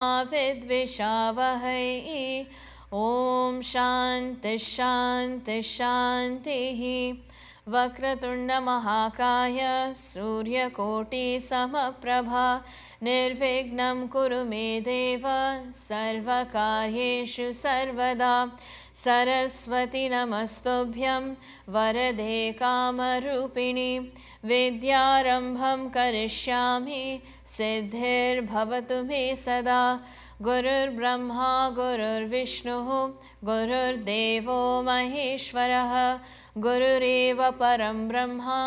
विद्विषावहै ॐ शान्ति शान्ति शान्तिः वक्रतुण्डमहाकाय सूर्यकोटिसमप्रभा निर्विघ्नं कुरु मे देव सर्वकार्येषु सर्वदा सरस्वती नमस्तुभ्यं वरदे कामरूपिणि विद्यारम्भं करिष्यामि सिद्धिर्भवतु मे सदा गुरुर्ब्रह्मा गुरुर्विष्णुः गुरुर्देवो महेश्वरः गुरुरेव परं ब्रह्मा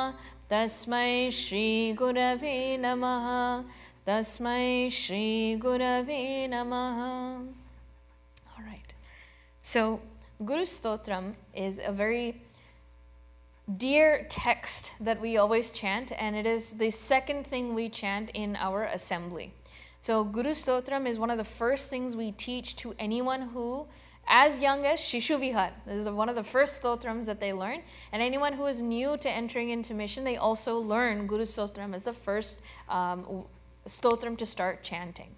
तस्मै श्रीगुरवे नमः तस्मै श्रीगुरवे नमः. All right. So Guru Stotram is a very dear text that we always chant, and it is the second thing we chant in our assembly. So Guru Stotram is one of the first things we teach to anyone who, as young as Shishu Vihar. This is one of the first stotrams that they learn. And anyone who is new to entering into mission, they also learn Guru Stotram as the first stotram to start chanting.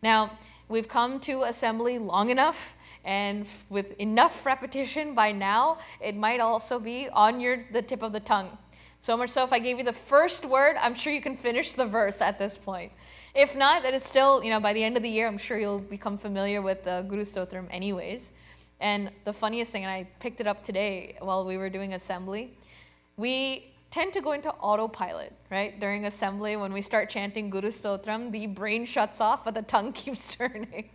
Now, we've come to assembly long enough, and with enough repetition by now, it might also be on the tip of the tongue. So much so, if I gave you the first word, I'm sure you can finish the verse at this point. If not, that is still, by the end of the year, I'm sure you'll become familiar with the Guru Stotram anyways. And the funniest thing, and I picked it up today while we were doing assembly, we tend to go into autopilot, right? During assembly, when we start chanting Guru Stotram, the brain shuts off, but the tongue keeps turning.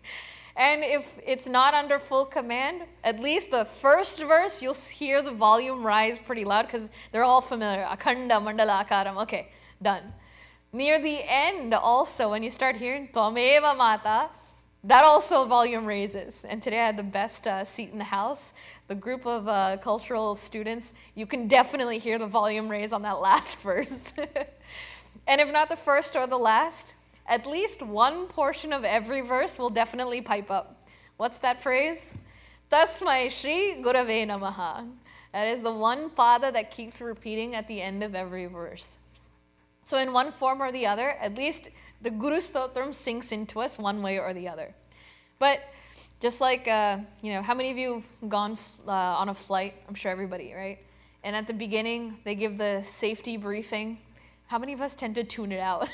And if it's not under full command, at least the first verse, you'll hear the volume rise pretty loud because they're all familiar. Akhanda, Mandala, Akaram. Okay, done. Near the end also, when you start hearing Tvameva Mata, that also volume raises. And today I had the best seat in the house. The group of cultural students, you can definitely hear the volume raise on that last verse. And if not the first or the last, at least one portion of every verse will definitely pipe up. What's that phrase? Tasmai Shri Gurave Namaha. That is the one pada that keeps repeating at the end of every verse. So in one form or the other, at least the Guru Stotram sinks into us one way or the other. But just like, how many of you have gone on a flight? I'm sure everybody, right? And at the beginning, they give the safety briefing. How many of us tend to tune it out?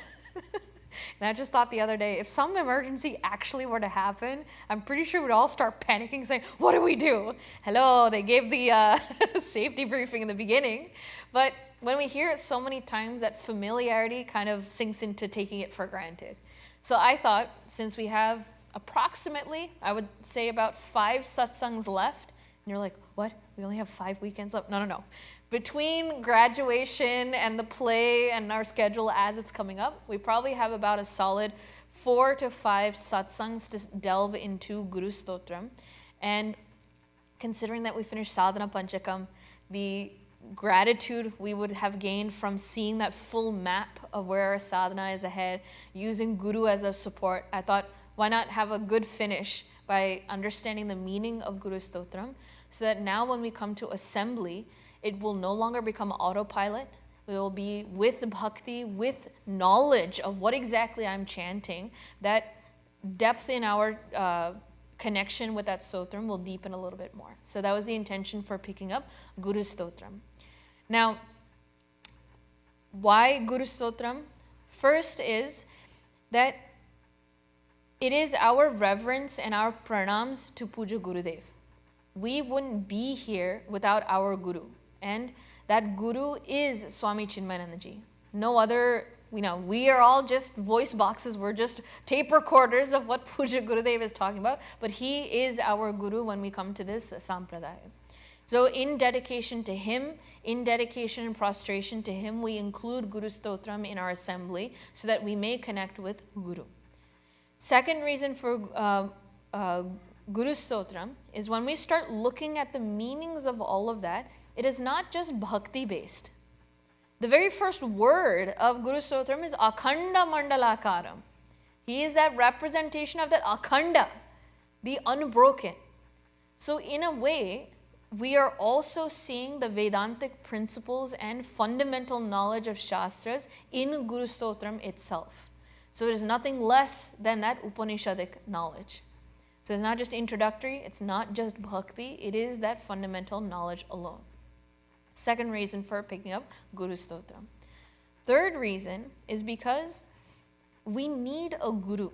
And I just thought the other day, if some emergency actually were to happen, I'm pretty sure we'd all start panicking, saying, what do we do? Hello, they gave the safety briefing in the beginning. But when we hear it so many times, that familiarity kind of sinks into taking it for granted. So I thought, since we have approximately, I would say about 5 satsangs left, and you're like, what? We only have 5 weekends left? No. Between graduation and the play and our schedule as it's coming up, we probably have about a solid 4 to 5 satsangs to delve into Guru Stotram. And considering that we finished Sadhana Panchakam, the gratitude we would have gained from seeing that full map of where our sadhana is ahead, using Guru as a support, I thought, why not have a good finish by understanding the meaning of Guru Stotram, so that now when we come to assembly, it will no longer become autopilot. We will be with bhakti, with knowledge of what exactly I'm chanting. That depth in our connection with that stotram will deepen a little bit more. So that was the intention for picking up Guru Stotram. Now, why Guru Stotram? First is that it is our reverence and our pranams to Puja Gurudev. We wouldn't be here without our Guru. And that Guru is Swami Chinmayanandaji. No other, we are all just voice boxes. We're just tape recorders of what Puja Gurudev is talking about. But he is our Guru when we come to this sampradaya. So in dedication to him, in dedication and prostration to him, we include Guru Stotram in our assembly so that we may connect with Guru. Second reason for Guru Stotram is when we start looking at the meanings of all of that, it is not just bhakti based. The very first word of Guru Stotram is Akhanda Mandalakaram. He is that representation of that Akhanda, the unbroken. So in a way, we are also seeing the Vedantic principles and fundamental knowledge of Shastras in Guru Stotram itself. So it is nothing less than that Upanishadic knowledge. So it's not just introductory, it's not just bhakti, it is that fundamental knowledge alone. Second reason for picking up Guru Stotram. Third reason is because we need a guru.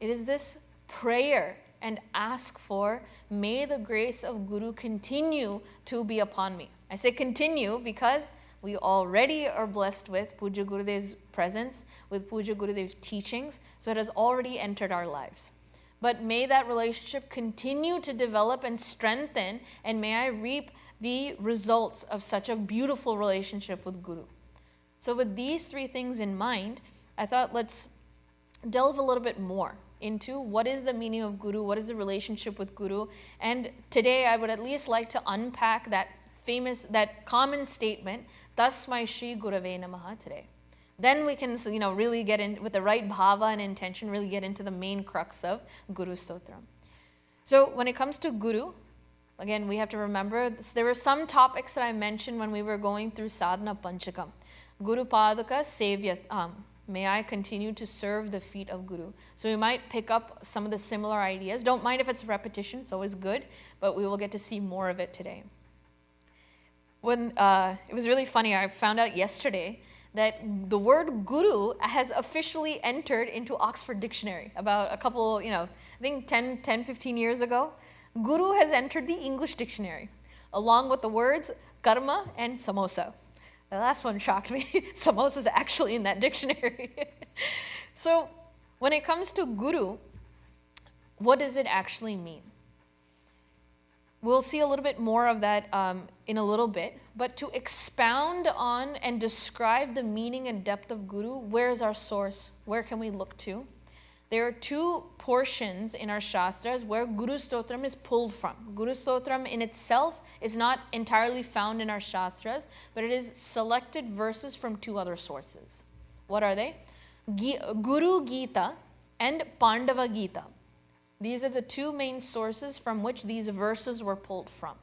It is this prayer and ask for, may the grace of Guru continue to be upon me. I say continue because we already are blessed with Puja Gurudev's presence, with Puja Gurudev's teachings, so it has already entered our lives. But may that relationship continue to develop and strengthen, and may I reap the results of such a beautiful relationship with Guru. So with these three things in mind, I thought let's delve a little bit more into what is the meaning of Guru, what is the relationship with Guru, and today I would at least like to unpack that common statement, Tasmai Shri Gurave Namaha today. Then we can, really get in with the right bhava and intention, really get into the main crux of Guru Stotram. So when it comes to Guru, again, we have to remember there were some topics that I mentioned when we were going through Sadhana Panchakam. Guru Padaka Sevyatam. May I continue to serve the feet of Guru. So we might pick up some of the similar ideas. Don't mind if it's repetition, it's always good, but we will get to see more of it today. When it was really funny, I found out yesterday that the word guru has officially entered into Oxford Dictionary about a couple, I think 10, 15 years ago. Guru has entered the English dictionary, along with the words karma and samosa. The last one shocked me. Samosa is actually in that dictionary. So when it comes to guru, what does it actually mean? We'll see a little bit more of that in a little bit, but to expound on and describe the meaning and depth of Guru, where is our source? Where can we look to? There are two portions in our Shastras where Guru Stotram is pulled from. Guru Stotram in itself is not entirely found in our Shastras, but it is selected verses from two other sources. What are they? Guru Gita and Pandava Gita. These are the two main sources from which these verses were pulled from.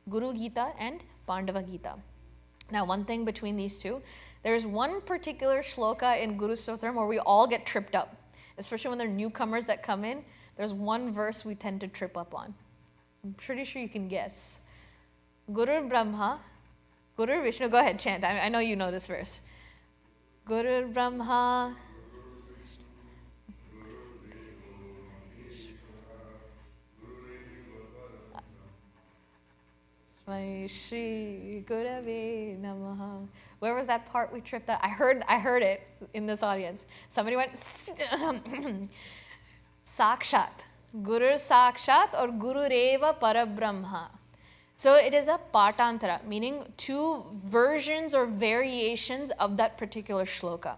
Guru Gita and Pandava Gita. Now, one thing between these two, there's one particular shloka in Guru Stotram where we all get tripped up. Especially when there are newcomers that come in, there's one verse we tend to trip up on. I'm pretty sure you can guess. Guru Brahma, Guru Vishnu, go ahead, chant. I know you know this verse. Guru Brahma, Shri Gurave Namaha. Where was that part we tripped up? I heard it in this audience. Somebody went Sakshat. Guru Sakshat or Guru Reva Parabrahma. So it is a patantara, meaning two versions or variations of that particular shloka.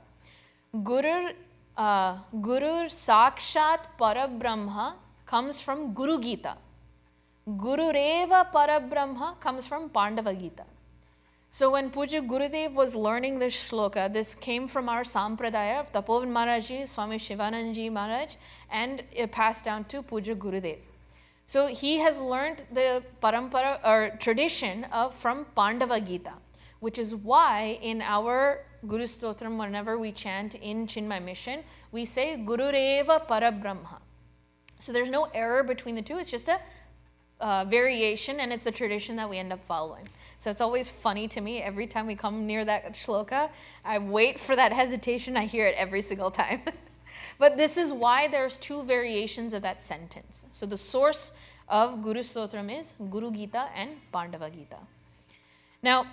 Guru Sakshat Parabrahma comes from Guru Gita. Guru Reva Parabrahma comes from Pandava Gita. So when Puja Gurudev was learning this shloka, this came from our Sampradaya of Tapovan Maharajji, Swami Shivanandaji Maharaj, and it passed down to Puja Gurudev. So he has learned the parampara or tradition from Pandava Gita, which is why in our Guru Stotram, whenever we chant in Chinmay Mission, we say Guru Reva Parabrahma. So there's no error between the two, it's just a variation, and it's the tradition that we end up following. So it's always funny to me every time we come near that shloka. I wait for that hesitation. I hear it every single time. But this is why there's two variations of that sentence. So the source of Guru Stotram is Guru Gita and Pandava Gita. Now,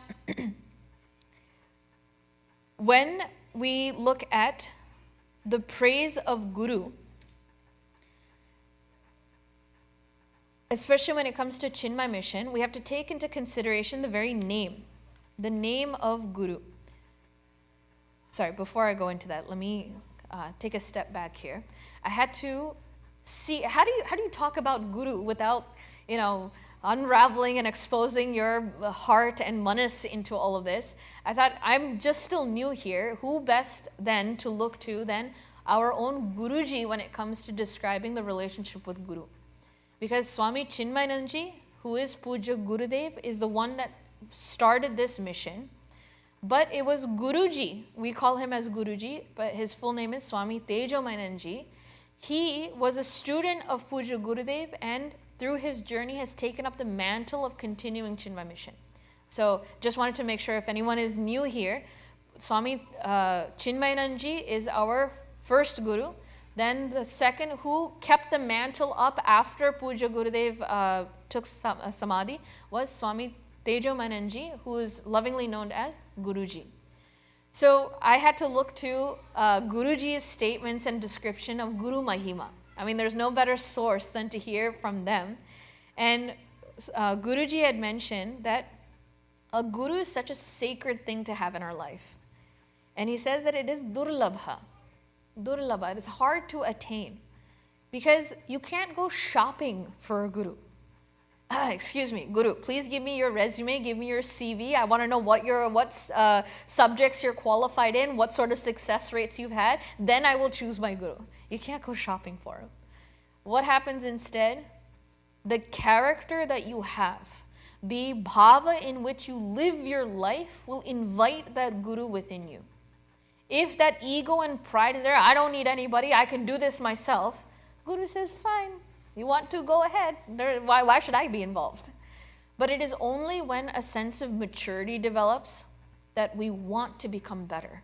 when we look at the praise of Guru, especially when it comes to Chinmay Mission, we have to take into consideration the very name, the name of Guru. Sorry, before I go into that, let me take a step back here. I had to see, how do you talk about Guru without, unraveling and exposing your heart and manas into all of this? I thought, I'm just still new here. Who best then to look to than our own Guruji when it comes to describing the relationship with Guru? Because Swami Chinmayanandaji, who is Puja Gurudev, is the one that started this mission. But it was Guruji, we call him as Guruji, but his full name is Swami Tejomananji. He was a student of Puja Gurudev, and through his journey has taken up the mantle of continuing Chinmay mission. So just wanted to make sure if anyone is new here, Swami Chinmayananji is our first guru. Then the second who kept the mantle up after Puja Gurudev took Samadhi was Swami Tejomananji, who is lovingly known as Guruji. So I had to look to Guruji's statements and description of Guru Mahima. I mean, there's no better source than to hear from them. And Guruji had mentioned that a guru is such a sacred thing to have in our life. And he says that it is durlabha. Durlabha, it is hard to attain. Because you can't go shopping for a guru. Excuse me, Guru, please give me your resume, give me your CV. I want to know what subjects you're qualified in, what sort of success rates you've had. Then I will choose my Guru. You can't go shopping for him. What happens instead? The character that you have, the bhava in which you live your life will invite that Guru within you. If that ego and pride is there, I don't need anybody, I can do this myself, Guru says, fine. You want to go ahead. Why should I be involved? But it is only when a sense of maturity develops that we want to become better.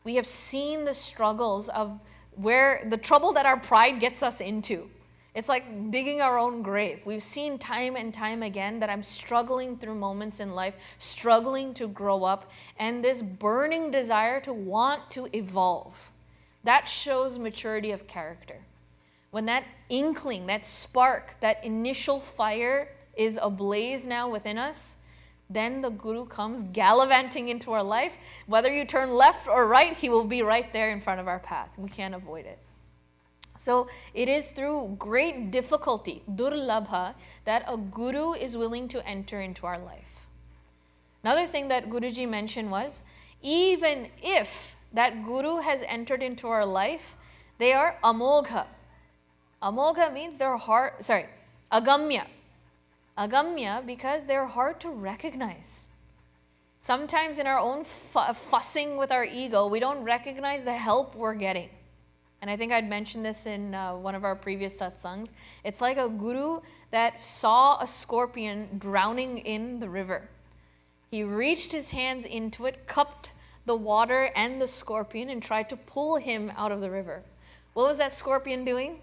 We have seen the struggles of where the trouble that our pride gets us into. It's like digging our own grave. We've seen time and time again that I'm struggling through moments in life, struggling to grow up, and this burning desire to want to evolve. That shows maturity of character. When that inkling, that spark, that initial fire is ablaze now within us, then the Guru comes gallivanting into our life. Whether you turn left or right, he will be right there in front of our path. We can't avoid it. So it is through great difficulty, durlabha, that a Guru is willing to enter into our life. Another thing that Guruji mentioned was, even if that Guru has entered into our life, they are amogha. Amogha means they're hard, agamya. Agamya because they're hard to recognize. Sometimes in our own fussing with our ego, we don't recognize the help we're getting. And I think I'd mentioned this in one of our previous satsangs. It's like a guru that saw a scorpion drowning in the river. He reached his hands into it, cupped the water and the scorpion, and tried to pull him out of the river. What was that scorpion doing?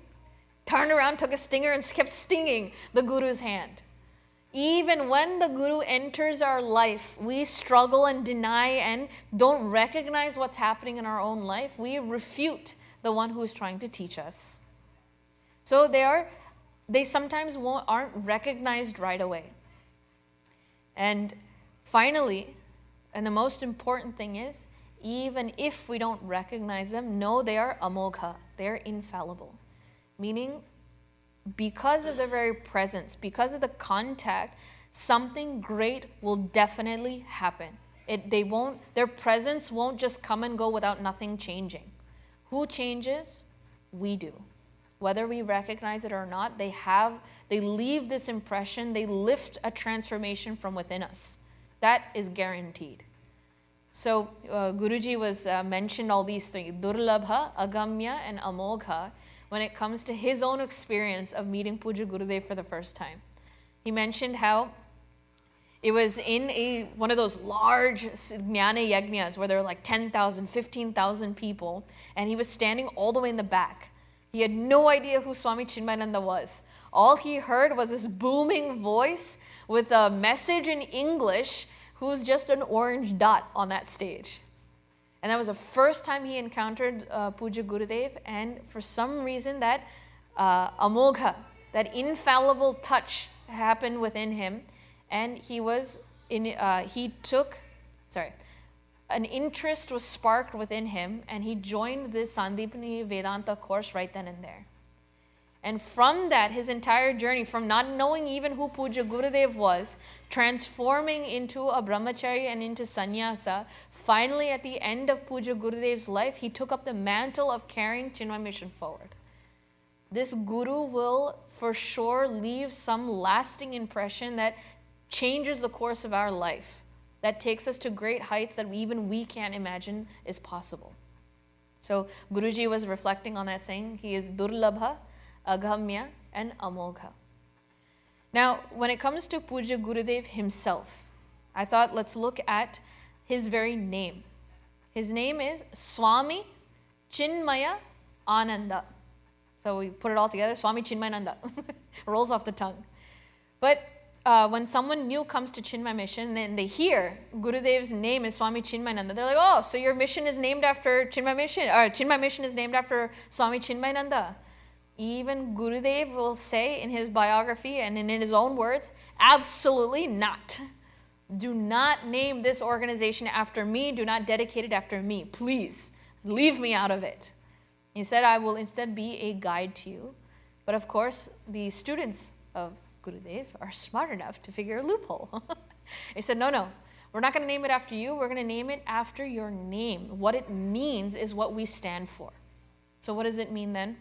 Turned around, took a stinger, and kept stinging the Guru's hand. Even when the Guru enters our life, we struggle and deny and don't recognize what's happening in our own life. We refute the one who is trying to teach us. So they sometimes aren't recognized right away. And finally, and the most important thing is, even if we don't recognize them, know they are amogha, they are infallible. Meaning, because of their very presence, because of the contact, something great will definitely happen. Their presence won't just come and go without nothing changing. Who changes? We do. Whether we recognize it or not, they leave this impression, they lift a transformation from within us. That is guaranteed. So Guruji was mentioned all these three, durlabha, agamya, and amogha, when it comes to his own experience of meeting Puja Gurudev for the first time. He mentioned how it was in one of those large jnana yajnas where there were like 10,000, 15,000 people, and he was standing all the way in the back. He had no idea who Swami Chinmayananda was. All he heard was this booming voice with a message in English, who's just an orange dot on that stage. And that was the first time he encountered Puja Gurudev, and for some reason that amogha, that infallible touch happened within him, and an interest was sparked within him, and he joined the Sandipani Vedanta course right then and there. And from that, his entire journey, from not knowing even who Puja Gurudev was, transforming into a brahmachari and into sannyasa, finally at the end of Puja Gurudev's life, he took up the mantle of carrying Chinmay mission forward. This guru will for sure leave some lasting impression that changes the course of our life, that takes us to great heights that even we can't imagine is possible. So Guruji was reflecting on that, saying he is Durlabha, Aghamya, and Amogha. Now, when it comes to Puja Gurudev himself, I thought let's look at his very name. His name is Swami Chinmaya Ananda. So we put it all together, Swami Chinmayananda. Rolls off the tongue. But when someone new comes to Chinmay Mission and they hear Gurudev's name is Swami Chinmayananda, they're like, oh, so your mission is named after Chinmay Mission, or Chinmay Mission is named after Swami Chinmayananda. Even Gurudev will say in his biography and in his own words, absolutely not. Do not name this organization after me. Do not dedicate it after me. Please, leave me out of it. He said, I will instead be a guide to you. But of course, the students of Gurudev are smart enough to figure a loophole. He said, no, we're not going to name it after you. We're going to name it after your name. What it means is what we stand for. So what does it mean then?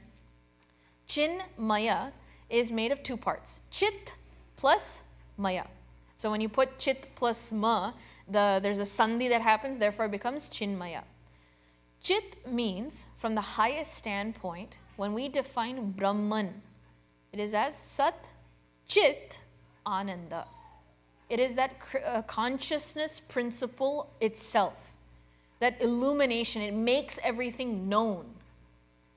Chinmaya is made of two parts, Chit plus Maya. So when you put Chit plus Ma, there's a sandhi that happens, therefore it becomes Chinmaya. Chit means, from the highest standpoint, when we define Brahman, it is as Sat Chit Ananda. It is that consciousness principle itself, that illumination, it makes everything known.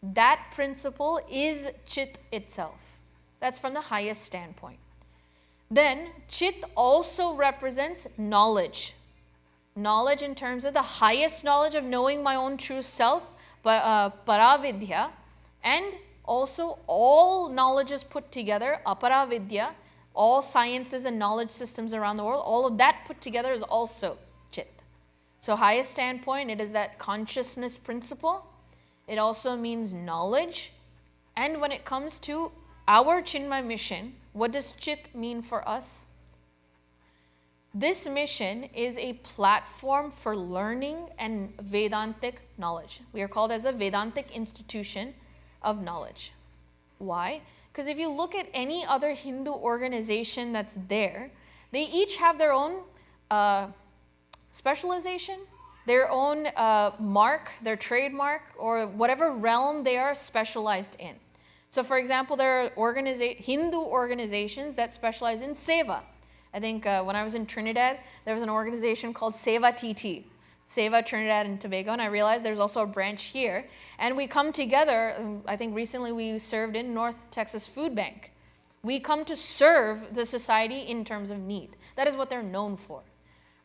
That principle is Chit itself. That's from the highest standpoint. Then, Chit also represents knowledge. Knowledge in terms of the highest knowledge of knowing my own true self, Paravidya, and also all knowledges put together, Aparavidya, all sciences and knowledge systems around the world, all of that put together is also Chit. So highest standpoint, it is that consciousness principle. It also means knowledge. And when it comes to our Chinmay mission, what does Chit mean for us? This mission is a platform for learning and Vedantic knowledge. We are called as a Vedantic institution of knowledge. Why? Because if you look at any other Hindu organization that's there, they each have their own specialization, their own mark, their trademark, or whatever realm they are specialized in. So for example, there are Hindu organizations that specialize in Seva. I think when I was in Trinidad, there was an organization called Seva TT, Seva Trinidad and Tobago, and I realized there's also a branch here. And we come together, I think recently we served in North Texas Food Bank. We come to serve the society in terms of need. That is what they're known for.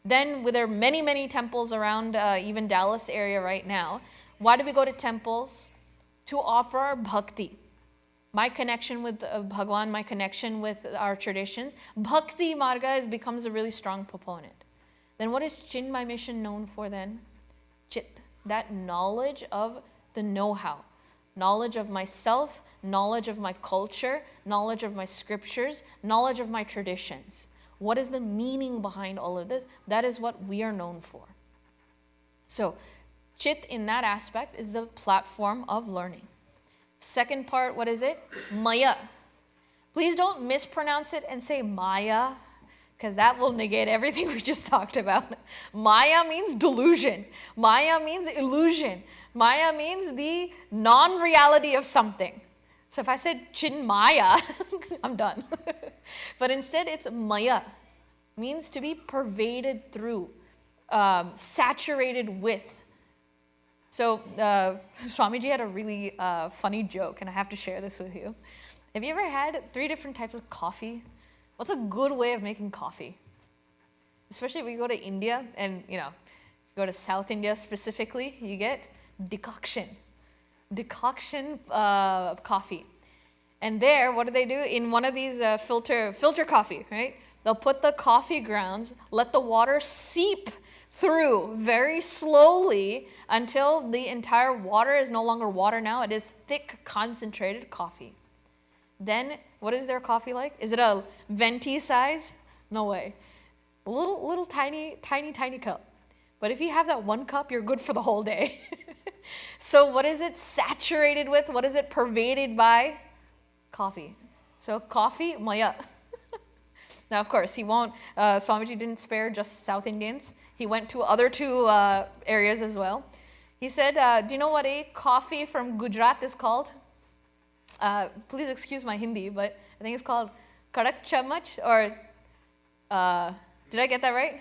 Then there are many, many temples around even Dallas area right now. Why do we go to temples? To offer our bhakti. My connection with Bhagwan, my connection with our traditions. Bhakti Marga becomes a really strong proponent. Then what is Chinmay Mission known for then? Chit, that knowledge of the know-how. Knowledge of myself, knowledge of my culture, knowledge of my scriptures, knowledge of my traditions. What is the meaning behind all of this? That is what we are known for. So, Chit in that aspect is the platform of learning. Second part, what is it? Maya. Please don't mispronounce it and say Maya, because that will negate everything we just talked about. Maya means delusion. Maya means illusion. Maya means the non-reality of something. So if I said Chinmaya, I'm done. But instead it's Maya, means to be pervaded through, saturated with. So Swamiji had a really funny joke, and I have to share this with you. Have you ever had 3 different types of coffee? What's a good way of making coffee? Especially when you go to India, and you go to South India specifically, you get decoction coffee. And there, what do? In one of these filter coffee, right? They'll put the coffee grounds, let the water seep through very slowly until the entire water is no longer water now. It is thick, concentrated coffee. Then, what is their coffee like? Is it a venti size? No way. A little tiny cup. But if you have that 1 cup, you're good for the whole day. So what is it saturated with? What is it pervaded by? Coffee. So coffee, maya. Now, of course, he won't, Swamiji didn't spare just South Indians. He went to other two areas as well. He said, do you know what a coffee from Gujarat is called? Please excuse my Hindi, but I think it's called Kadak Chamach, or did I get that right?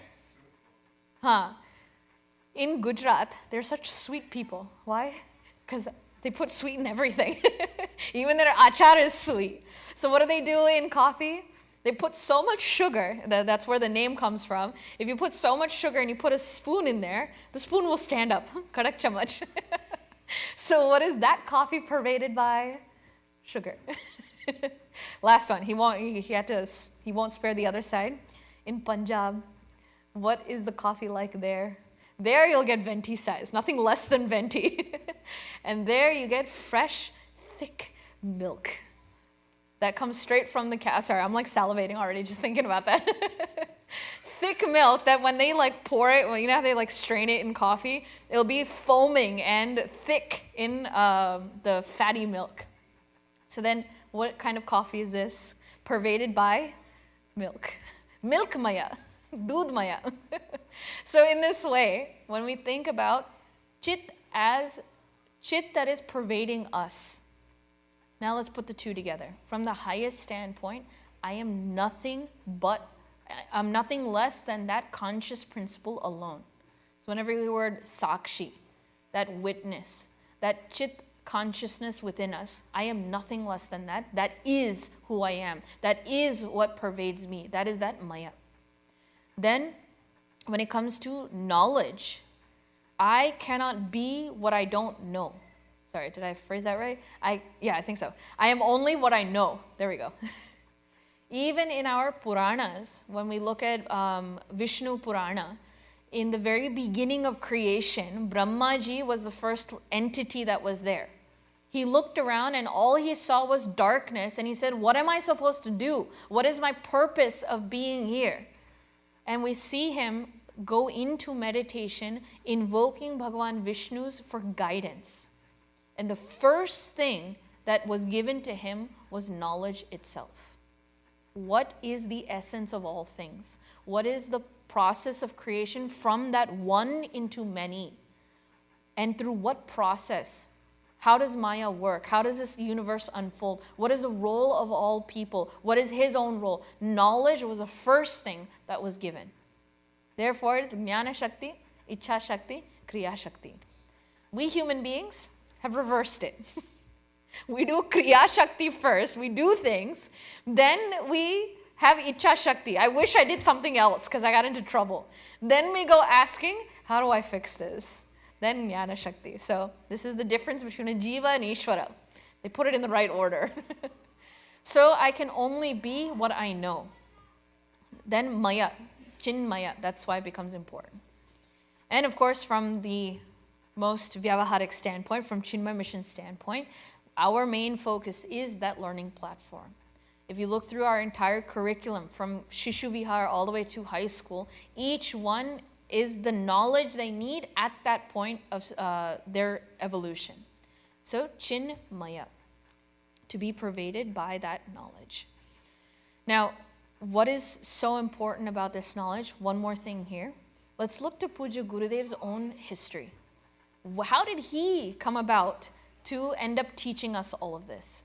In Gujarat, they're such sweet people. Why? Because they put sweet in everything. Even their achar is sweet. So what do they do in coffee? They put so much sugar, that's where the name comes from. If you put so much sugar and you put a spoon in there, the spoon will stand up. Kadak chamach. So what is that coffee pervaded by? Sugar. Last one, he won't spare the other side. In Punjab, what is the coffee like there? There you'll get venti size, nothing less than venti. And there you get fresh, thick milk that comes straight from the cow. Sorry, I'm like salivating already just thinking about that. Thick milk that when they like pour it, well, you know how they like strain it in coffee? It'll be foaming and thick in the fatty milk. So then what kind of coffee is this? Pervaded by milk. Milk maya. Doodh maya. So in this way, when we think about chit as chit that is pervading us, now let's put the two together. From the highest standpoint, I'm nothing less than that conscious principle alone. So whenever we word sakshi, that witness, that chit consciousness within us, I am nothing less than that. That is who I am. That is what pervades me. That is that maya. Then, when it comes to knowledge, I cannot be what I don't know. Sorry, did I phrase that right? Yeah, I think so. I am only what I know. There we go. Even in our Puranas, when we look at Vishnu Purana, in the very beginning of creation, Brahmaji was the first entity that was there. He looked around and all he saw was darkness, and he said, what am I supposed to do? What is my purpose of being here? And we see him go into meditation, invoking Bhagavan Vishnu's for guidance. And the first thing that was given to him was knowledge itself. What is the essence of all things? What is the process of creation from that one into many? And through what process? How does Maya work? How does this universe unfold? What is the role of all people? What is his own role? Knowledge was the first thing that was given. Therefore, it's Jnana Shakti, Ichha Shakti, Kriya Shakti. We human beings have reversed it. We do Kriya Shakti first, we do things, then we have Ichha Shakti. I wish I did something else because I got into trouble. Then we go asking, how do I fix this? Then Jnana Shakti. So this is the difference between a Jiva and Ishvara. They put it in the right order. So I can only be what I know. Then Maya, Chinmaya, that's why it becomes important. And of course, from the most vyavaharic standpoint, from Chinmaya Mission standpoint, our main focus is that learning platform. If you look through our entire curriculum, from Shishu Vihar all the way to high school, each one is the knowledge they need at that point of their evolution. So, Chinmaya, to be pervaded by that knowledge. Now, what is so important about this knowledge? One more thing here. Let's look to Puja Gurudev's own history. How did he come about to end up teaching us all of this?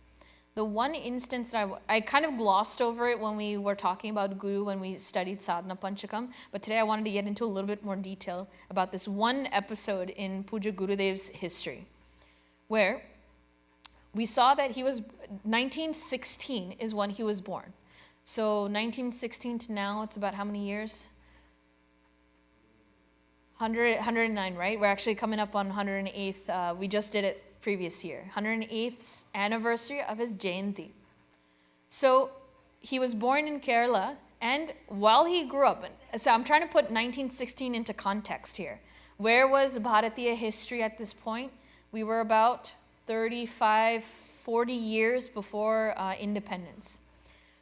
The one instance that I kind of glossed over it when we were talking about Guru, when we studied Sadhana Panchakam, but today I wanted to get into a little bit more detail about this one episode in Puja Gurudev's history, where we saw that he was, 1916 is when he was born. So 1916 to now, it's about how many years? 109, right? We're actually coming up on 108th. We just did it previous year. 108th anniversary of his Jayanti. So he was born in Kerala, and while he grew up, so I'm trying to put 1916 into context here. Where was Bharatiya history at this point? We were about 35, 40 years before independence.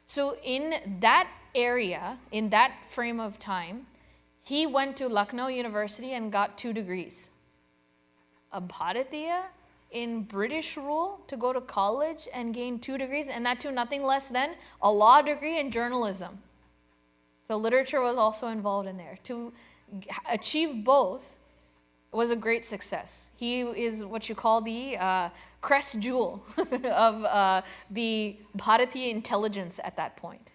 So in that area, in that frame of time, he went to Lucknow University and got 2 degrees. A Bharatiya in British rule to go to college and gain 2 degrees, and that too nothing less than a law degree in journalism. So literature was also involved in there. To achieve both was a great success. He is what you call the crest jewel of the Bharatiya intelligence at that point.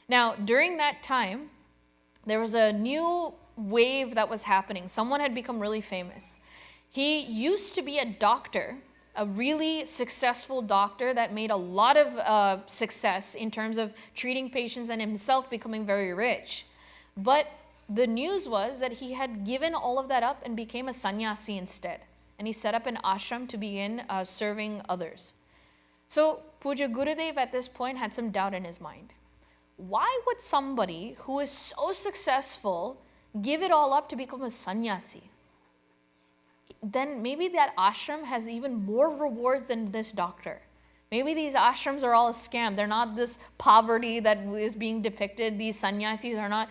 Now, during that time, there was a new wave that was happening. Someone had become really famous. He used to be a doctor, a really successful doctor that made a lot of success in terms of treating patients and himself becoming very rich. But the news was that he had given all of that up and became a sannyasi instead. And he set up an ashram to begin serving others. So Puja Gurudev at this point had some doubt in his mind. Why would somebody who is so successful give it all up to become a sannyasi? Then maybe that ashram has even more rewards than this doctor. Maybe these ashrams are all a scam. They're not this poverty that is being depicted. These sannyasis are not,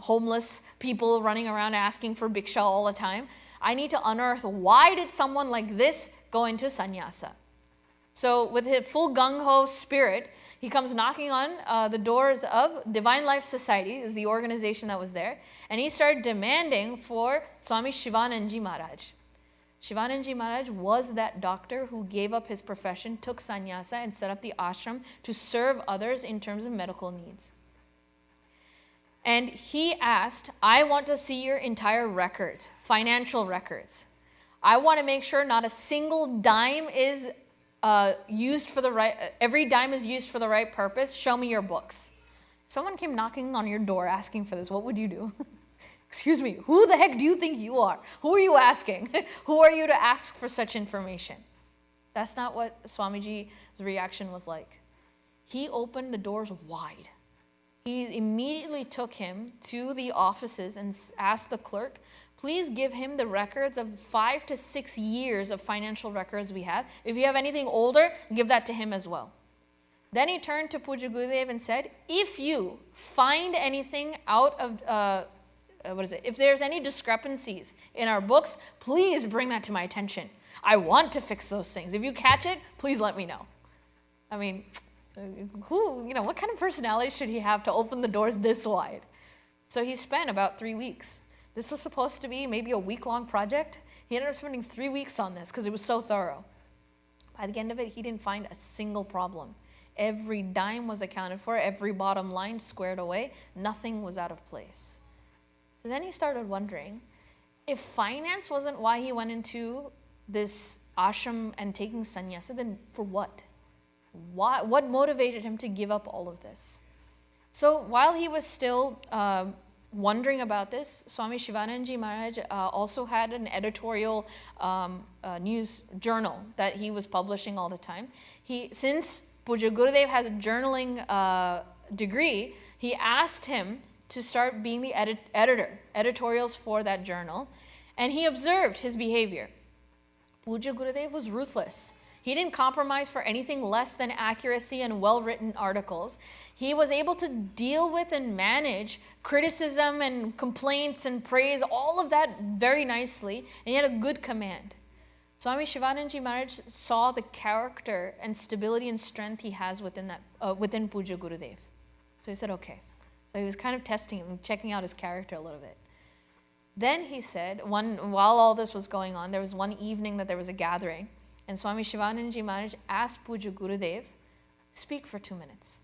homeless people running around asking for bhiksha all the time. I need to unearth, why did someone like this go into sannyasa? So with his full gung-ho spirit, he comes knocking on the doors of Divine Life Society, is the organization that was there, and he started demanding for Swami Shivananji Maharaj. Shivananji Maharaj was that doctor who gave up his profession, took sannyasa, and set up the ashram to serve others in terms of medical needs. And he asked, I want to see your entire records, financial records. I want to make sure not a single dime is used for the right, every dime is used for the right purpose. Show me your books. Someone came knocking on your door asking for this. What would you do? Excuse me, who the heck do you think you are? Who are you asking? Who are you to ask for such information? That's not what Swamiji's reaction was like. He opened the doors wide. He immediately took him to the offices and asked the clerk, please give him the records of 5 to 6 years of financial records we have. If you have anything older, give that to him as well. Then he turned to Puja Gurudev and said, if you find anything out of if there's any discrepancies in our books, please bring that to my attention. I want to fix those things. If you catch it, please let me know. I mean, what kind of personality should he have to open the doors this wide? So he spent about 3 weeks. This was supposed to be maybe a week-long project. He ended up spending 3 weeks on this because it was so thorough. By the end of it, he didn't find a single problem. Every dime was accounted for, every bottom line squared away. Nothing was out of place. So then he started wondering, if finance wasn't why he went into this ashram and taking sannyasa, then for what? What motivated him to give up all of this? So while he was still wondering about this, Swami Shivananji Maharaj also had an editorial news journal that he was publishing all the time. Since Puja Gurudev has a journaling degree, he asked him to start being the editorials for that journal, and he observed his behavior. Puja Gurudev was ruthless. He didn't compromise for anything less than accuracy and well-written articles. He was able to deal with and manage criticism and complaints and praise, all of that very nicely, and he had a good command. Swami Shivananji Maharaj saw the character and stability and strength he has within Puja Gurudev. So he said, okay. So he was kind of testing him, checking out his character a little bit. Then he said, while all this was going on, there was one evening that there was a gathering, and Swami Shivananji Maharaj asked Puja Gurudev, speak for 2 minutes.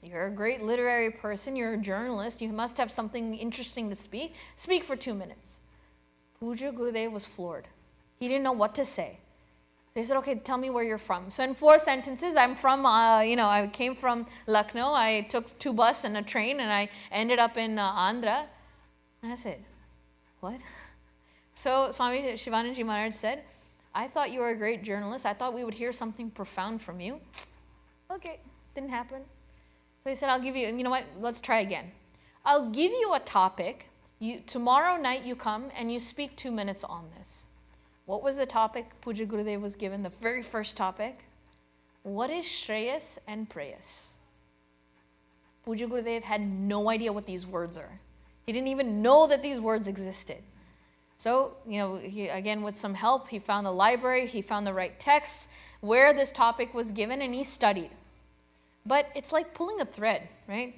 You're a great literary person, you're a journalist, you must have something interesting to speak. Speak for 2 minutes. Puja Gurudev was floored. He didn't know what to say. So he said, okay, tell me where you're from. So in 4 sentences, I'm from, I came from Lucknow. I took 2 buses and a train, and I ended up in Andhra. And I said, what? So Swami Shivananji Maharaj said, I thought you were a great journalist. I thought we would hear something profound from you. Okay, didn't happen. So he said, I'll give you, you know what, let's try again. I'll give you a topic. Tomorrow night you come and you speak 2 minutes on this. What was the topic Puja Gurudev was given? The very first topic. What is Shreyas and Preyas? Puja Gurudev had no idea what these words are. He didn't even know that these words existed. So, again, with some help, he found the library, he found the right texts where this topic was given, and he studied. But it's like pulling a thread, right?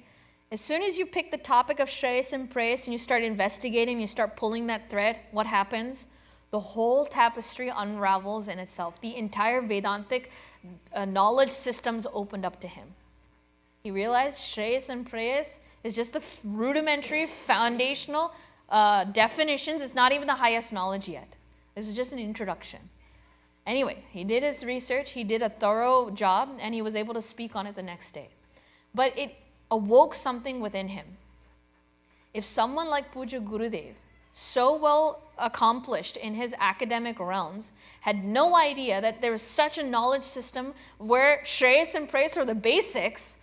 As soon as you pick the topic of Shreyas and Preyas and you start investigating, you start pulling that thread, what happens? The whole tapestry unravels in itself. The entire Vedantic knowledge systems opened up to him. He realized Shreyas and Preyas is just the rudimentary, foundational definitions. It's not even the highest knowledge yet. This is just an introduction. Anyway, he did his research, he did a thorough job, and he was able to speak on it the next day. But it awoke something within him. If someone like Puja Gurudev, so well accomplished in his academic realms, had no idea that there was such a knowledge system where Shreyas and Preyas are the basics,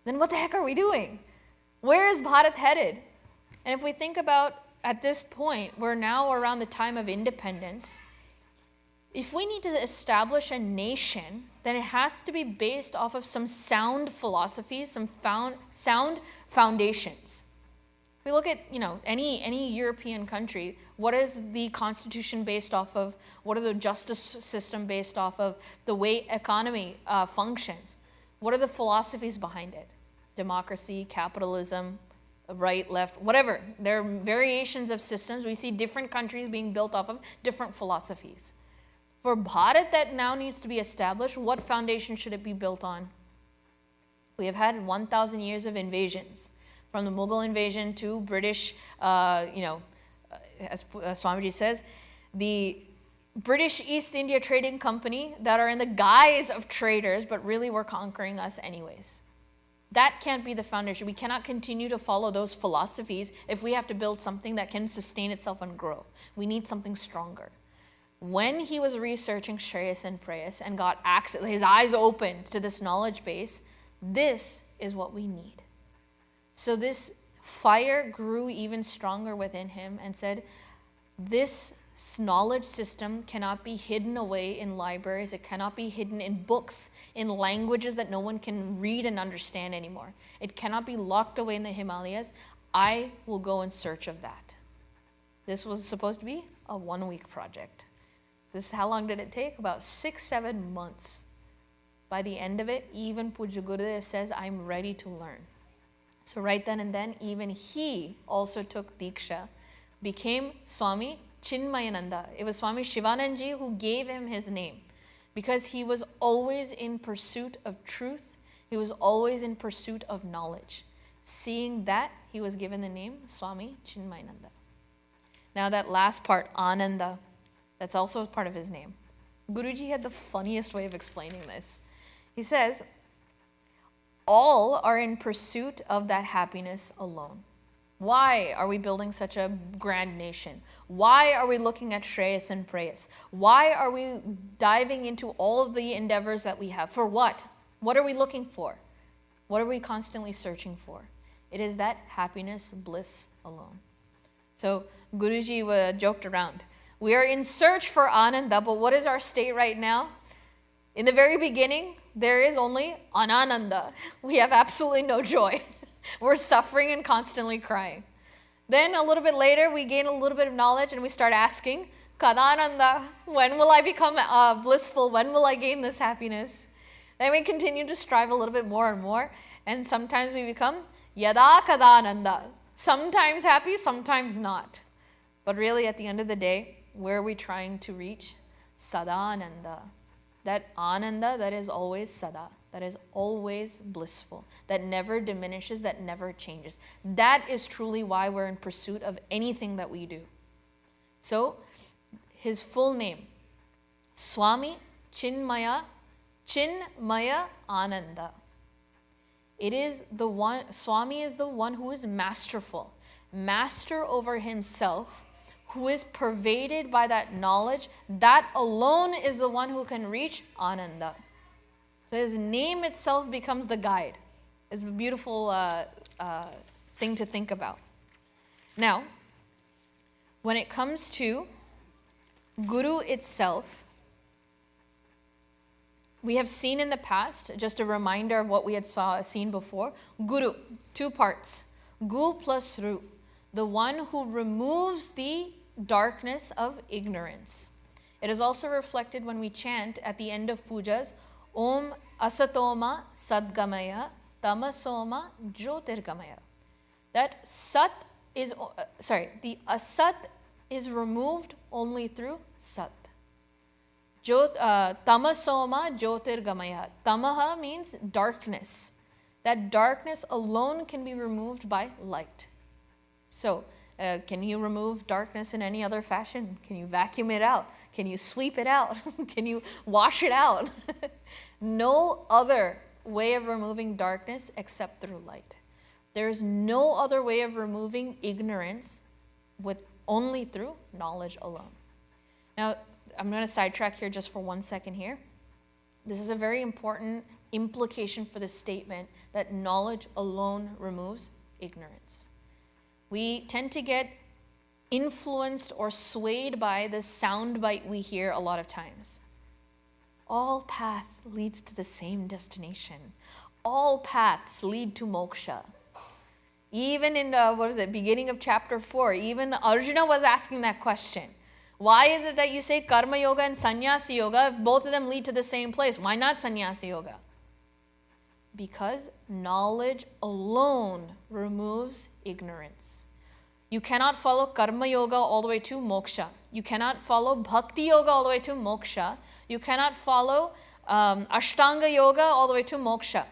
then what the heck are we doing? Where is Bharat headed? And if we think about, at this point, we're now around the time of independence. If we need to establish a nation, then it has to be based off of some sound philosophies, some sound foundations. If we look at, any European country, what is the constitution based off of? What are the justice system based off of? The way economy functions. What are the philosophies behind it? Democracy, capitalism, right, left, whatever. There are variations of systems. We see different countries being built off of different philosophies. For Bharat, that now needs to be established. What foundation should it be built on? We have had 1,000 years of invasions, from the Mughal invasion to British, as Swamiji says, the British East India Trading Company that are in the guise of traders, but really were conquering us anyways. That can't be the foundation. We cannot continue to follow those philosophies if we have to build something that can sustain itself and grow. We need something stronger. When he was researching Shreyas and Preyas and got access, his eyes opened to this knowledge base, this is what we need. So this fire grew even stronger within him and said, this knowledge system cannot be hidden away in libraries. It cannot be hidden in books, in languages that no one can read and understand anymore. It cannot be locked away in the Himalayas. I will go in search of that. This was supposed to be a 1-week project. How long did it take? About 6-7 months. By the end of it, even Puja Gurudev says, I'm ready to learn. So right then and then, even he also took Diksha, became Swami Chinmayananda. It was Swami Shivanandaji who gave him his name because he was always in pursuit of truth. He was always in pursuit of knowledge. Seeing that, he was given the name Swami Chinmayananda. Now that last part, Ananda, that's also part of his name. Guruji had the funniest way of explaining this. He says, all are in pursuit of that happiness alone. Why are we building such a grand nation? Why are we looking at Shreyas and Preyas? Why are we diving into all of the endeavors that we have? For what? What are we looking for? What are we constantly searching for? It is that happiness, bliss alone. So Guruji joked around. We are in search for Ananda, but what is our state right now? In the very beginning, there is only Anananda. We have absolutely no joy. We're suffering and constantly crying. Then a little bit later, we gain a little bit of knowledge and we start asking, Kadananda, when will I become blissful? When will I gain this happiness? Then we continue to strive a little bit more and more. And sometimes we become Yada Kadananda. Sometimes happy, sometimes not. But really, at the end of the day, where are we trying to reach? Sadananda. That Ananda that is always Sada, that is always blissful, that never diminishes, that never changes. That is truly why we're in pursuit of anything that we do. So, his full name, Swami Chinmaya Ananda. It is the one, Swami is the one who is masterful, master over himself, who is pervaded by that knowledge. That alone is the one who can reach Ananda. So his name itself becomes the guide. It's a beautiful thing to think about. Now, when it comes to Guru itself, we have seen in the past, just a reminder of what we had seen before, Guru, 2 parts. Gu plus Ru, the one who removes the darkness of ignorance. It is also reflected when we chant at the end of pujas, Om Asatoma Sadgamaya tamasoma jyotirgamaya. That sat is, the asat is removed only through sat. Tamasoma jyotirgamaya. Tamaha means darkness. That darkness alone can be removed by light. So, can you remove darkness in any other fashion? Can you vacuum it out? Can you sweep it out? Can you wash it out? No other way of removing darkness except through light. There is no other way of removing ignorance only through knowledge alone. Now, I'm going to sidetrack here just for 1 second here. This is a very important implication for the statement that knowledge alone removes ignorance. We tend to get influenced or swayed by the soundbite we hear a lot of times. All path leads to the same destination. All paths lead to moksha. Even in, beginning of chapter 4, even Arjuna was asking that question. Why is it that you say karma yoga and sannyasa yoga if both of them lead to the same place? Why not sannyasa yoga? Because knowledge alone removes ignorance. You cannot follow karma yoga all the way to moksha. You cannot follow bhakti yoga all the way to moksha. You cannot follow ashtanga yoga all the way to moksha.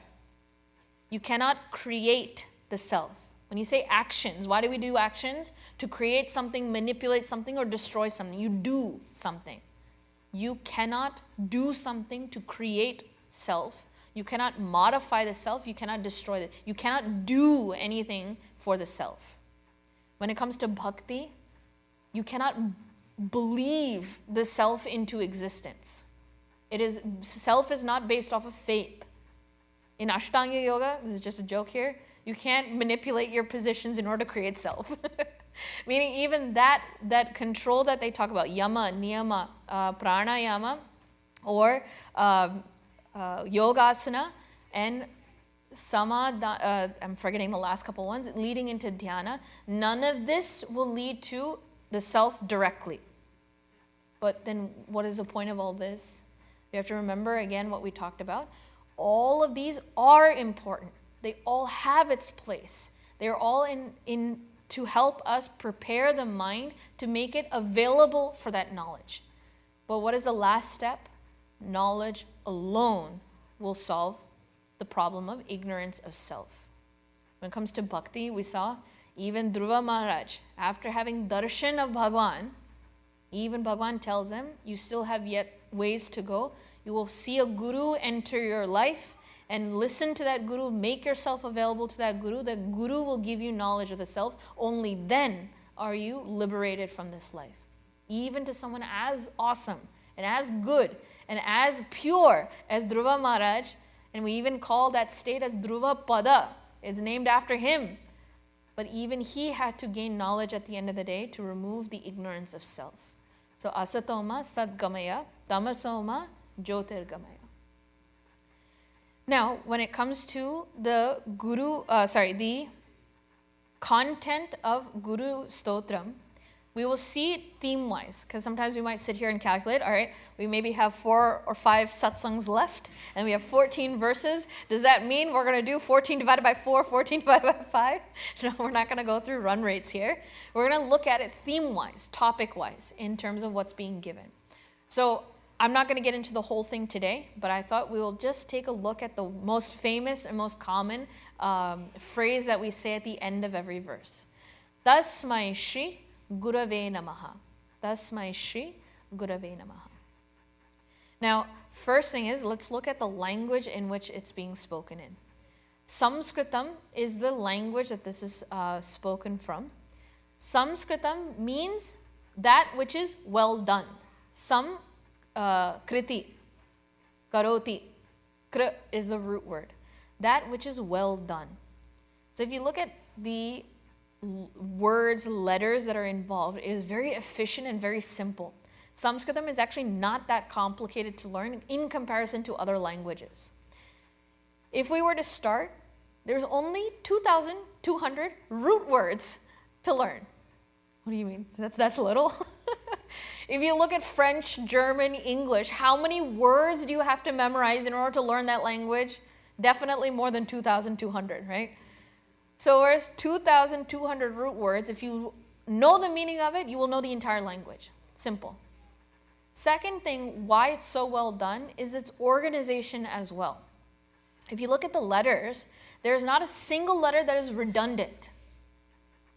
You cannot create the self. When you say actions, why do we do actions? To create something, manipulate something, or destroy something. You do something. You cannot do something to create self. You cannot modify the self. You cannot destroy it. You cannot do anything for the self. When it comes to bhakti, you cannot believe the self into existence. Self is not based off of faith. In Ashtanga Yoga, this is just a joke here, you can't manipulate your positions in order to create self. Meaning even that control that they talk about, yama, niyama, pranayama, or yogasana, and I'm forgetting the last couple ones, leading into dhyana, none of this will lead to the self directly. But then what is the point of all this? We have to remember again what we talked about. All of these are important. They all have its place. They're all in to help us prepare the mind to make it available for that knowledge. But what is the last step? Knowledge alone will solve the problem of ignorance of self. When it comes to bhakti, we saw even Dhruva Maharaj, after having darshan of Bhagwan, even Bhagwan tells him, you still have yet ways to go. You will see a guru enter your life and listen to that guru, make yourself available to that guru. The guru will give you knowledge of the self. Only then are you liberated from this life. Even to someone as awesome and as good and as pure as Dhruva Maharaj, and we even call that state as Dhruva Pada. It's named after him. But even he had to gain knowledge at the end of the day to remove the ignorance of self. So asatoma sadgamaya, tamasoma jyotirgamaya. Now, when it comes to the the content of Guru Stotram, we will see it theme-wise, because sometimes we might sit here and calculate, all right, we maybe have 4 or 5 satsangs left, and we have 14 verses. Does that mean we're going to do 14 divided by 4, 14 divided by 5? No, we're not going to go through run rates here. We're going to look at it theme-wise, topic-wise, in terms of what's being given. So I'm not going to get into the whole thing today, but I thought we will just take a look at the most famous and most common phrase that we say at the end of every verse. Tasmai Shri Gurave Namaha. Tasmai Shri Gurave Namaha. Now, first thing is, let's look at the language in which it's being spoken in. Sanskritam is the language that this is spoken from. Sanskritam means that which is well done. Kriti, karoti, kr is the root word. That which is well done. So if you look at the words, letters that are involved, it is very efficient and very simple. Sanskritam is actually not that complicated to learn in comparison to other languages. If we were to start, there's only 2,200 root words to learn. What do you mean? That's little? If you look at French, German, English, how many words do you have to memorize in order to learn that language? Definitely more than 2,200, right? So whereas 2,200 root words, if you know the meaning of it, you will know the entire language. Simple. Second thing, why it's so well done, is its organization as well. If you look at the letters, there's not a single letter that is redundant.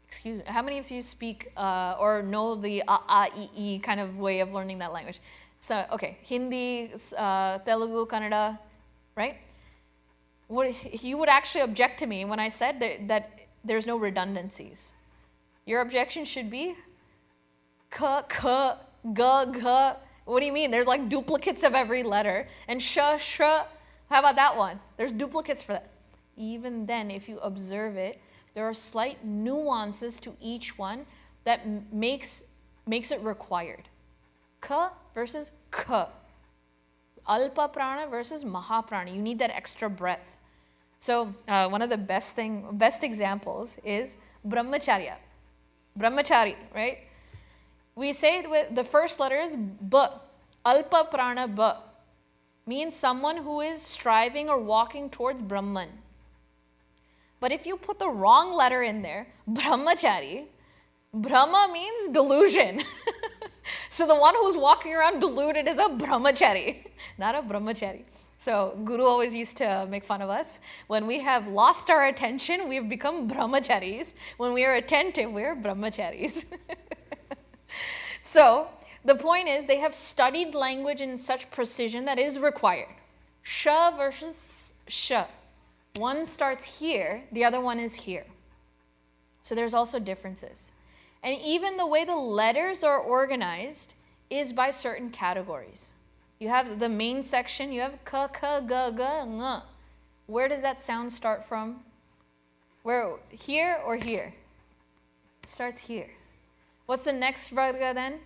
Excuse me, how many of you speak or know the e kind of way of learning that language? So, okay, Hindi, Telugu, Kannada, right? You would actually object to me when I said that there's no redundancies. Your objection should be ka, ka, ga, ga. What do you mean? There's like duplicates of every letter. And sha, how about that one? There's duplicates for that. Even then, if you observe it, there are slight nuances to each one that makes it required. Ka versus ka. Alpa prana versus mahaprana. You need that extra breath. So one of the best examples is brahmacharya. Brahmachari, right? We say it with the first letter is b. Alpa prana b. Means someone who is striving or walking towards Brahman. But if you put the wrong letter in there, brahmachari, Brahma means delusion. So the one who's walking around deluded is a brahmachari, not a brahmachari. So Guru always used to make fun of us. When we have lost our attention, we've become brahmacharis. When we are attentive, we're brahmacharis. So the point is they have studied language in such precision that is required. Sha versus sha. One starts here, the other one is here. So there's also differences. And even the way the letters are organized is by certain categories. You have the main section, you have ka, ka, ga, ga, nga. Where does that sound start from? Where, here or here? It starts here. What's the next varga then?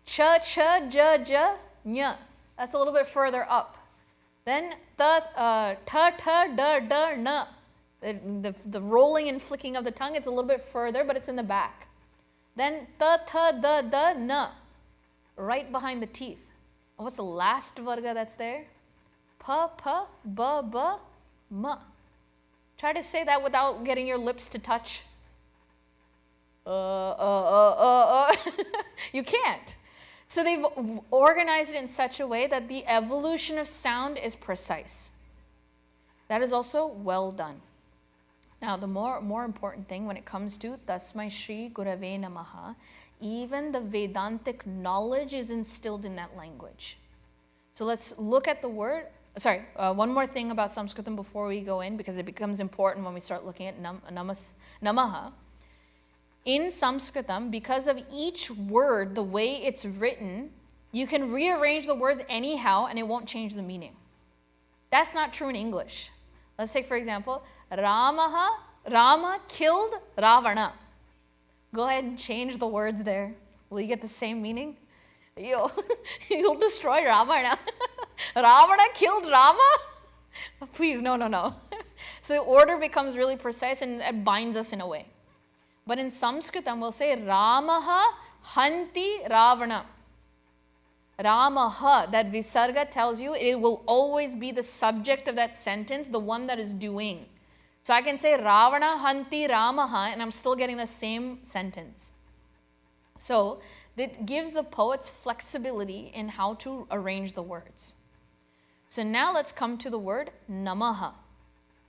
Cha, cha, ja, ja, nya. That's a little bit further up. Then ta, ta, da, da, na. The rolling and flicking of the tongue, it's a little bit further, but it's in the back. Then ta, ta, da, da, na. Right behind the teeth. And what's the last varga that's there? Pa, pa, ba, ba, ma. Try to say that without getting your lips to touch. You can't. So they've organized it in such a way that the evolution of sound is precise. That is also well done. Now, the more important thing when it comes to Tasmai Shri Gurave Namaha, even the Vedantic knowledge is instilled in that language. So let's look at the word. One more thing about Sanskritam before we go in, because it becomes important when we start looking at Namaha. In Sanskritam, because of each word, the way it's written, you can rearrange the words anyhow and it won't change the meaning. That's not true in English. Let's take, for example, Rama killed Ravana. Go ahead and change the words there. Will you get the same meaning? You'll destroy Ravana. Ravana killed Rama? Please, no. So the order becomes really precise and it binds us in a way. But in Sanskritam, we'll say Ramaha hanti Ravana. Ramaha, that visarga tells you it will always be the subject of that sentence, the one that is doing. So I can say Ravana hanti Ramaha and I'm still getting the same sentence. So it gives the poets flexibility in how to arrange the words. So now let's come to the word Namaha.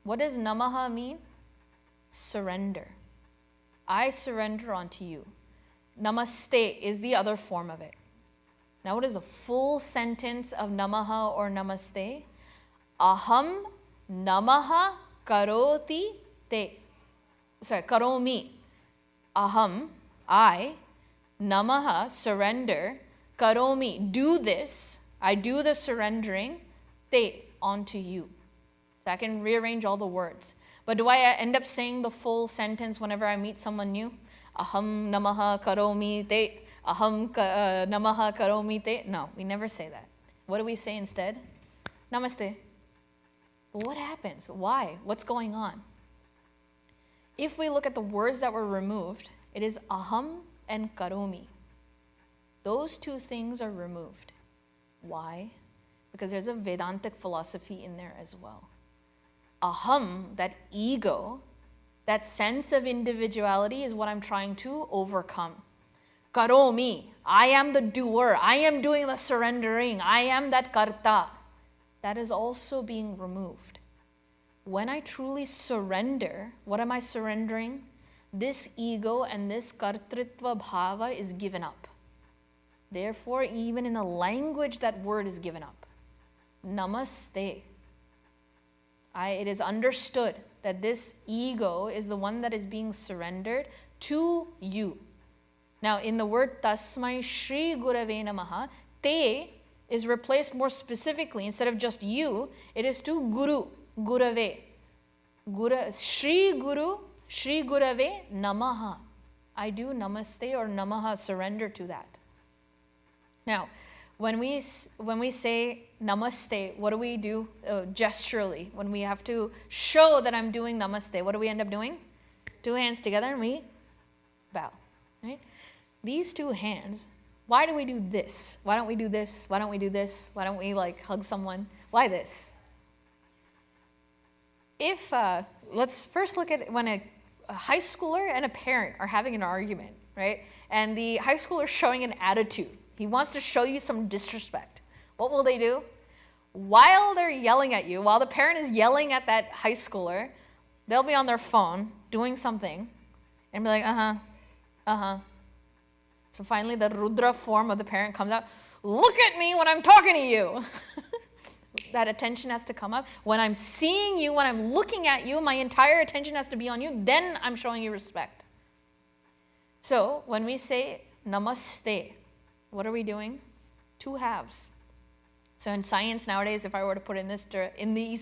What does Namaha mean? Surrender. I surrender unto you. Namaste is the other form of it. Now, what is a full sentence of Namaha or Namaste? Aham Namaha karoti te. Karomi. Aham, I, Namaha, surrender, karomi, do this, I do the surrendering, te, onto you. So I can rearrange all the words. But do I end up saying the full sentence whenever I meet someone new? Aham namaha karomi te. Aham namaha karomi te. No, we never say that. What do we say instead? Namaste. But what happens? Why? What's going on? If we look at the words that were removed, it is aham and karomi. Those two things are removed. Why? Because there's a Vedantic philosophy in there as well. aham, that ego, that sense of individuality is what I'm trying to overcome. Karomi, I am the doer, I am doing the surrendering, I am that karta. That is also being removed. When I truly surrender, what am I surrendering? This ego and this kartritva bhava is given up. Therefore, even in the language, that word is given up. Namaste. It is understood that this ego is the one that is being surrendered to you. Now, in the word tasmai Shri Gurave Namaha, te is replaced more specifically. Instead of just you, it is to Guru, Gurave. Shri Guru, Shri Gurave Namaha. I do namaste or namaha, surrender to that. Now, when we say namaste, what do we do gesturally? When we have to show that I'm doing namaste, what do we end up doing? Two hands together and we bow. Right? These two hands, why do we do this? Why don't we do this? Why don't we do this? Why don't we hug someone? Why this? Let's first look at when a high schooler and a parent are having an argument, right? And the high schooler is showing an attitude. He wants to show you some disrespect. What will they do? While they're yelling at you, while the parent is yelling at that high schooler, they'll be on their phone doing something and be like, So finally the Rudra form of the parent comes out. Look at me when I'm talking to you. That attention has to come up. When I'm seeing you, when I'm looking at you, my entire attention has to be on you. Then I'm showing you respect. So when we say namaste, what are we doing? Two halves. So in science nowadays, if I were to put in these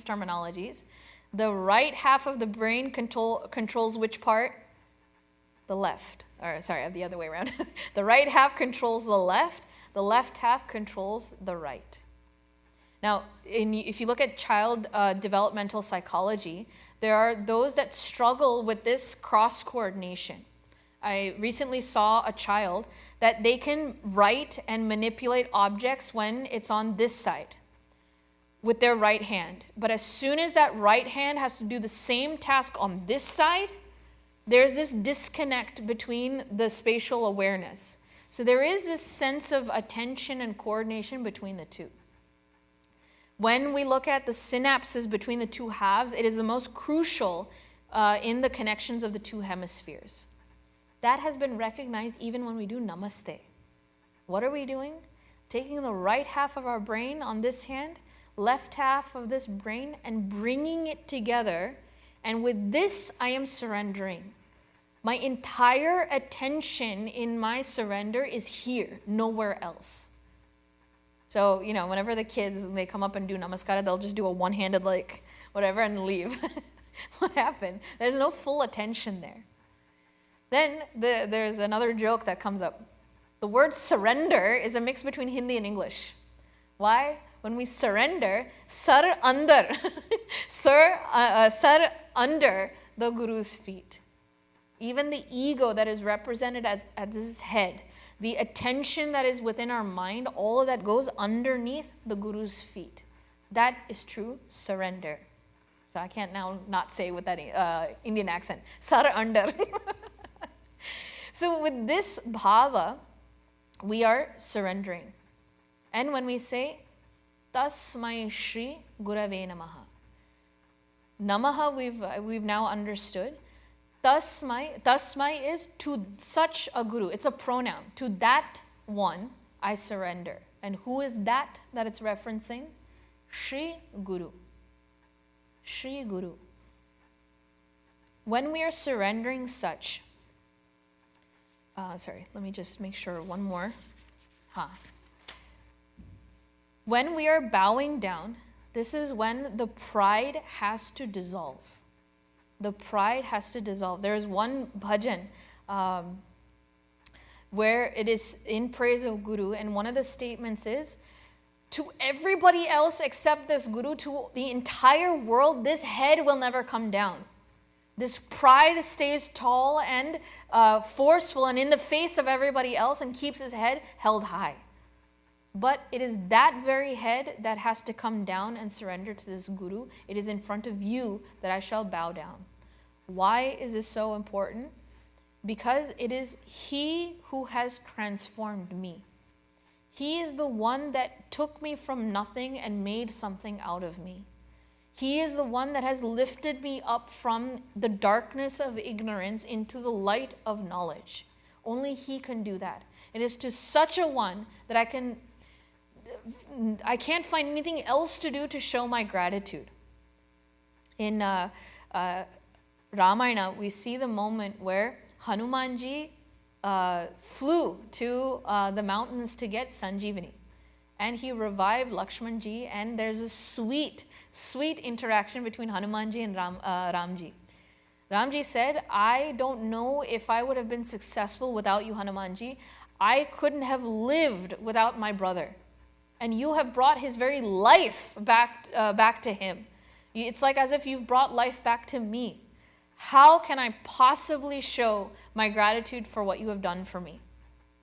terminologies, the right half of the brain controls which part? The left. Or sorry, the other way around. The right half controls the left half controls the right. Now, if you look at child developmental psychology, there are those that struggle with this cross-coordination. I recently saw a child that they can write and manipulate objects when it's on this side with their right hand. But as soon as that right hand has to do the same task on this side, there's this disconnect between the spatial awareness. So there is this sense of attention and coordination between the two. When we look at the synapses between the two halves, it is the most crucial in the connections of the two hemispheres. That has been recognized even when we do namaste. What are we doing? Taking the right half of our brain on this hand, left half of this brain, and bringing it together. And with this, I am surrendering. My entire attention in my surrender is here, nowhere else. So, whenever the kids, they come up and do namaskara, they'll just do a one-handed whatever and leave. What happened? There's no full attention there. Then there's another joke that comes up. The word surrender is a mix between Hindi and English. Why? When we surrender, sar andar, sar under the Guru's feet. Even the ego that is represented as his head, the attention that is within our mind, all of that goes underneath the Guru's feet. That is true surrender. So I can't now not say with that Indian accent, sar under. So with this bhava, we are surrendering. And when we say, tasmai Shri Gurave Namaha. Namaha we've now understood. Tasmai is to such a guru. It's a pronoun. To that one, I surrender. And who is that it's referencing? Shri Guru. Shri Guru. When we are surrendering such, let me just make sure one more. When we are bowing down, this is when the pride has to dissolve. The pride has to dissolve. There is one bhajan where it is in praise of Guru, and one of the statements is, to everybody else except this Guru, to the entire world, this head will never come down. This pride stays tall and forceful and in the face of everybody else and keeps his head held high. But it is that very head that has to come down and surrender to this Guru. It is in front of you that I shall bow down. Why is this so important? Because it is He who has transformed me. He is the one that took me from nothing and made something out of me. He is the one that has lifted me up from the darkness of ignorance into the light of knowledge. Only He can do that. It is to such a one that I can't find anything else to do to show my gratitude. In Ramayana, we see the moment where Hanumanji flew to the mountains to get Sanjeevani. And he revived Lakshmanji, and there's a sweet interaction between Hanumanji and Ramji. Ramji said, I don't know if I would have been successful without you, Hanumanji. I couldn't have lived without my brother. And you have brought his very life back to him. It's like as if you've brought life back to me. How can I possibly show my gratitude for what you have done for me?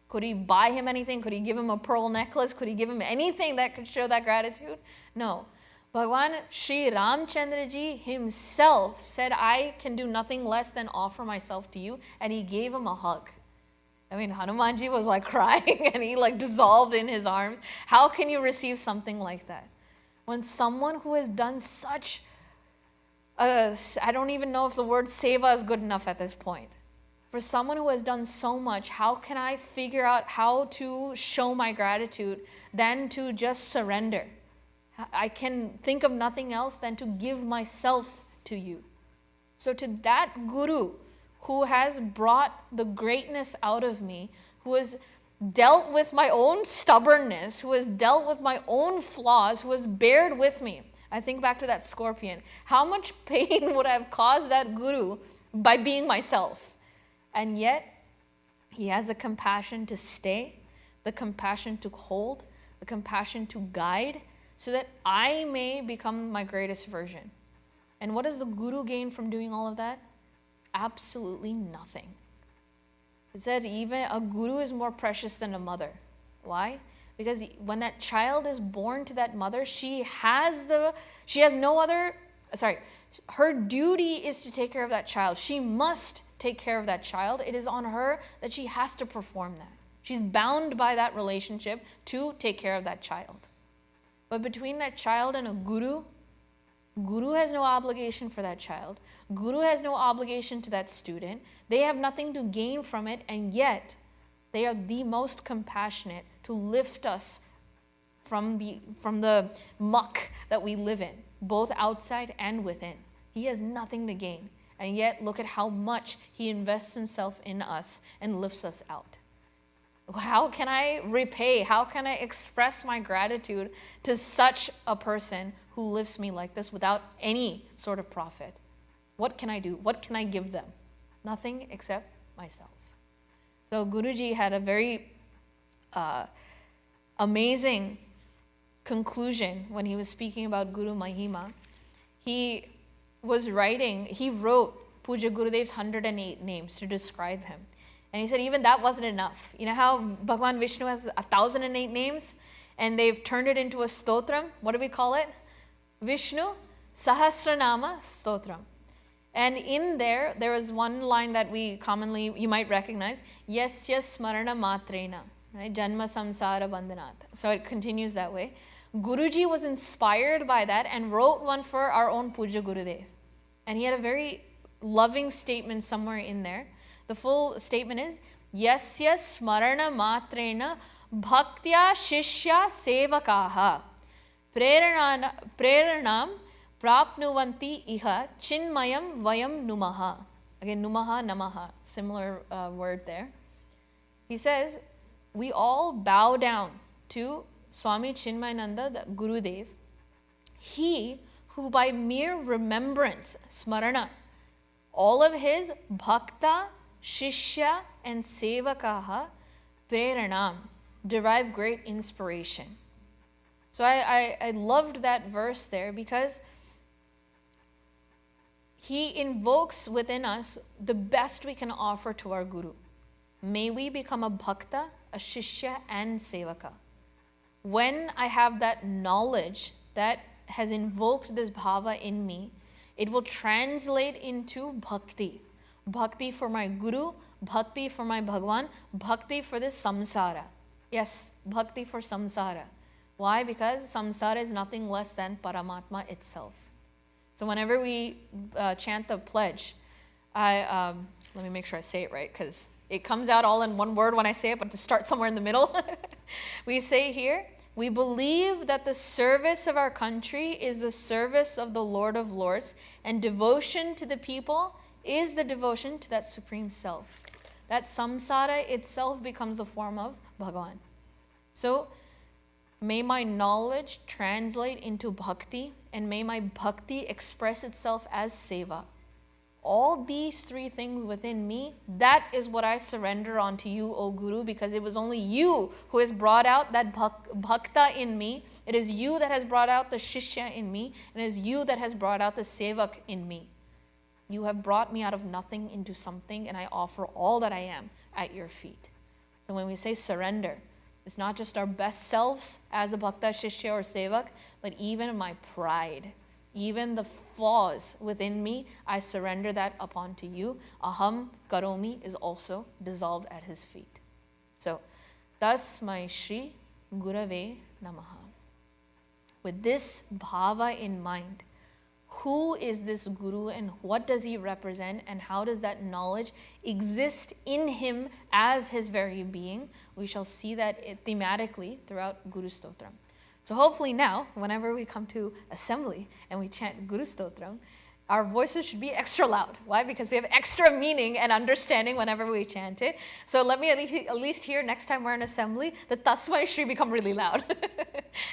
Could he buy him anything? Could he give him a pearl necklace? Could he give him anything that could show that gratitude? No. Bhagwan Sri Ramchandra Ji himself said, I can do nothing less than offer myself to you. And he gave him a hug. I mean, Hanumanji was like crying and he like dissolved in his arms. How can you receive something like that? When someone who has done such, I don't even know if the word seva is good enough at this point. For someone who has done so much, how can I figure out how to show my gratitude than to just surrender? I can think of nothing else than to give myself to you. So to that Guru who has brought the greatness out of me, who has dealt with my own stubbornness, who has dealt with my own flaws, who has bared with me. I think back to that scorpion. How much pain would I have caused that Guru by being myself? And yet, he has the compassion to stay, the compassion to hold, the compassion to guide, so that I may become my greatest version. And what does the Guru gain from doing all of that? Absolutely nothing. It said even a Guru is more precious than a mother. Why? Because when that child is born to that mother, her duty is to take care of that child. She must take care of that child. It is on her that she has to perform that. She's bound by that relationship to take care of that child. But between that child and a Guru, Guru has no obligation for that child. Guru has no obligation to that student. They have nothing to gain from it, and yet they are the most compassionate to lift us from the muck that we live in, both outside and within. He has nothing to gain. And yet, look at how much he invests himself in us and lifts us out. How can I repay? How can I express my gratitude to such a person who lifts me like this without any sort of profit? What can I do? What can I give them? Nothing except myself. So Guruji had a very amazing conclusion when he was speaking about Guru Mahima. He wrote Puja Gurudev's 108 names to describe him. And he said even that wasn't enough. You know how Bhagwan Vishnu has 1,008 names and they've turned it into a stotram? What do we call it? Vishnu Sahasranama Stotram. And in there is one line that you might recognize. Yasya smarana matrena. Right? Janma samsara bandhanat. So it continues that way. Guruji was inspired by that and wrote one for our own Puja Gurudev. And he had a very loving statement somewhere in there. The full statement is, Yasya smarana matrena bhaktya shishya sevakaha preranam prapnuvanti iha chinmayam vayam numaha. Again, numaha, namaha, similar word there. He says, we all bow down to Swami Chinmayananda, the Gurudev. He who by mere remembrance, smarana, all of his bhakta, shishya and sevakaha, preranam, derive great inspiration. So I loved that verse there because he invokes within us the best we can offer to our Guru. May we become a bhakta, a shishya and sevaka. when I have that knowledge that has invoked this bhava in me, it will translate into bhakti. Bhakti for my guru, bhakti for my Bhagwan, bhakti for this samsara. Yes, bhakti for samsara. Why? Because samsara is nothing less than Paramatma itself. So whenever we chant the pledge, let me make sure I say it right, because it comes out all in one word when I say it, but to start somewhere in the middle. We say here, we believe that the service of our country is the service of the Lord of Lords, and devotion to the people is the devotion to that Supreme Self. That samsara itself becomes a form of Bhagavan. So may my knowledge translate into bhakti, and may my bhakti express itself as seva. All these three things within me, that is what I surrender onto you, O Guru, because it was only you who has brought out that bhakta in me. It is you that has brought out the shishya in me, and it is you that has brought out the sevak in me. You have brought me out of nothing into something, and I offer all that I am at your feet. So when we say surrender, it's not just our best selves as a bhakta, shishya, or sevak, but even my pride. Even the flaws within me, I surrender that upon to you. Aham karomi is also dissolved at his feet. So, Tasmai Shri Gurave Namaha. With this bhava in mind, who is this Guru and what does he represent and how does that knowledge exist in him as his very being? We shall see that thematically throughout Guru Stotram. So hopefully now, whenever we come to assembly and we chant Guru Stotram, our voices should be extra loud. Why? Because we have extra meaning and understanding whenever we chant it. So let me at least hear next time we're in assembly, the Tasmai Shri become really loud.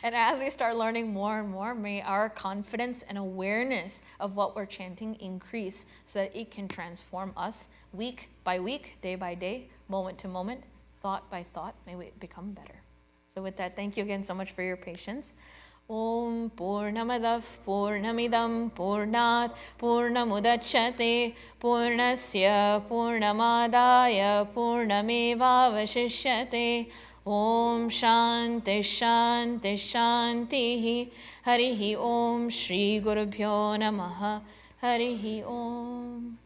And as we start learning more and more, may our confidence and awareness of what we're chanting increase so that it can transform us week by week, day by day, moment to moment, thought by thought. May we become better. So with that, thank you again so much for your patience. Om Purnamadav Purnamidam Purnat Purnamudachyate Purnasya Purnamadaya Purnamevavashishyate. Om Shanti Shanti Shanti Harihi Om Shri Gurubhyo Namaha Harihi Om.